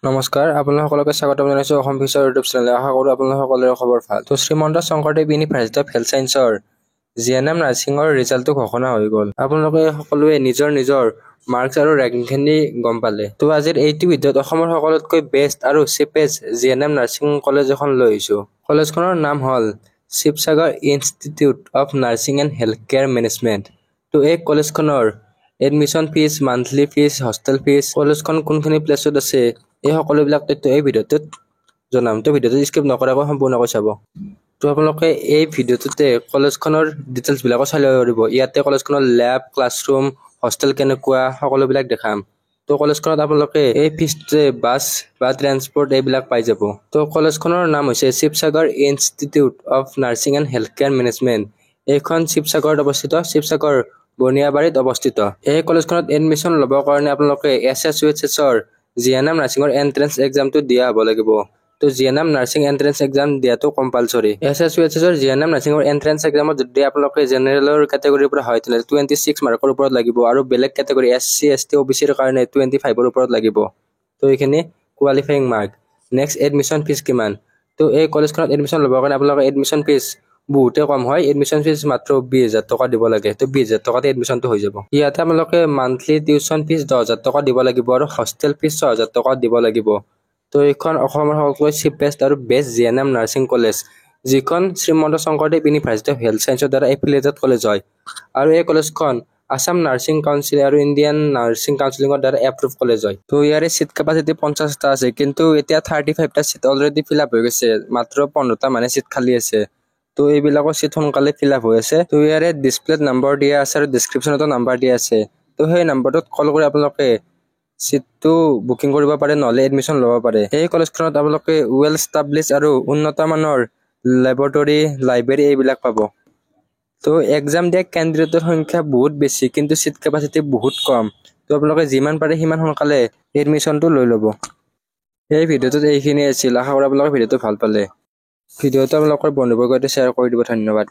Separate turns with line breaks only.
নমস্কাৰ আপোনালোকলৈ স্বাগতম জনাইছো অসম ফিচাৰ ইউটিউব চেনেল আশা কৰো আপোনালোকৰ খবৰ ভাল তো Srimanta Sankardev University of Health সায়েন্সৰ জিএনএম নাৰ্ছিঙৰ ৰিজাল্টটো ঘোষণা হৈ গ'ল আপোনালোকে সকলোৱে নিজৰ মাৰ্কছ আৰু ৰেংকিংখিনি গম পালে তো আজিৰ এইটো ভিডিঅ'ত অসমৰ সকলোতকৈ বেষ্ট আৰু চেপেষ্ট জিএনএম নাৰ্ছিং কলেজ এখন লৈ আহিছো কলেজখনৰ নাম হ'ল Sivasagar institute of nursing and health care management তো এই কলেজখনৰ admission fees monthly fees hostel fees কলেজখন কোনখিনি প্লেছত আছে এই সকলোবিলাক তথ্য এই ভিডিঅ'টোত জনাম তো ভিডিঅ'টো স্কিপ নকৰাকৈ সম্পূৰ্ণকৈ চাব তো আপোনালোকে এই ভিডিঅ'টোতে কলেজখনৰ ডিটেইলছ বিলাক চাই ল'ব পাৰিব ইয়াতে কলেজখনৰ ল্যাব ক্লাছৰুম হোষ্টেল কেনেকুৱা সকলোবিলাক দেখাম তো কলেজখনত আপোনালোকে এই ফিজতে বাছ বা ট্ৰান্সপৰ্ট এইবিলাক পাই যাব তো কলেজখনৰ নাম হৈছে Sivasagar institute of nursing and health care management এইখন শিৱসাগৰত অৱস্থিত শিৱসাগৰ বনিয়াবাৰীত অৱস্থিত এই কলেজখনত এডমিশন ল'বৰ কাৰণে আপোনালোকে SSUHS-ৰ জিএনএম নাৰ্ছিঙৰ এন্ট্ৰেন্স এক্সামটো দিয়া হ'ব লাগিব তো জিএনএম নাৰ্ছিং এন্ট্ৰেন্স এক্সাম দিয়াটো কম্পালসৰি SSUHS-ৰ জিএনএম নাৰ্ছিঙৰ এন্ট্ৰেন্স এক্সামত যদি আপোনালোকে জেনেৰেলৰ কেটেগৰীৰ পৰা হয় তেনে 26 মাৰ্কৰ ওপৰত লাগিব আৰু বেলেগ কেটেগৰী SC ST OBC ৰ কাৰণে 25 ৰ ওপৰত লাগিব তো এইখিনি qualifying mark next admission fees কিমান তো এই কলেজখনত এডমিশন ল'বৰ কাৰণে আপোনালোকে এডমিশন ফিজ বহুতে কম হয় এডমিশন ফিজ মাত্ৰ 20000 টকা দিব লাগে তো 20000 টকাতে এডমিশনটো হৈ যাব ইয়াতে আপোনালোকে মান্থলি টিউশন ফিজ 10000 টকা দিব লাগিব আৰু হোষ্টেল ফিজ 6000 টকা দিব লাগিব তো এইখন অসমৰ সকলোতকৈ চিপেষ্ট আৰু বেষ্ট জিএনএম নাৰ্ছিং কলেজ যিখন Srimanta Sankardev University of Health সায়েন্সৰ দ্বাৰা এফিলিয়েটেড কলেজ হয় আৰু এই কলেজখন আসাম নাৰ্ছিং কাউন্সিল আৰু ইণ্ডিয়ান নাৰ্ছিং কাউন্সিলিঙৰ দ্বাৰা এপ্ৰুভ কলেজ হয় তো ইয়াৰে সিট কেপাসিটি 50টা আছে কিন্তু এতিয়া 35টা সিট অলৰেডি ফিল আপ হৈ গৈছে মাত্ৰ 15টা মানে সিট খালি আছে তো এইবিলাকৰ সিট সোনকালে ফিল আপ হৈ আছে তো ইয়াৰে ডিসপ্লেত নম্বৰ দিয়া আছে আৰু ডেসক্ৰিপচনতো নম্বৰ দিয়া আছে তো সেই নম্বৰটোত কল কৰি আপোনালোকে সিটটো বুকিং কৰিব পাৰে নহলে এডমিশন ল'ব পাৰে এই কলেজখনত আপোনালোকে ওয়েল এস্টাবলিশ আৰু উন্নত মানৰ ল্যাবৰেটৰী লাইব্ৰেৰী এইবিলাক পাব তো এক্সাম দিয়া ক্যান্ডিডেটৰ সংখ্যা বহুত বেছি কিন্তু সিট কেপাসিটি বহুত কম তো আপোনালোকে যিমান পাৰে সিমান সোনকালে এডমিশনটো লৈ ল'ব এই ভিডিঅ'টোত এইখিনি আছিল আশা কৰো আপোনালোকে ভিডিঅ'টো ভাল পালে ভিডিঅ'টো আপোনালোকৰ বন্ধুবৰ্গৰ সৈতে শ্বেয়াৰ কৰি দিব ধন্যবাদ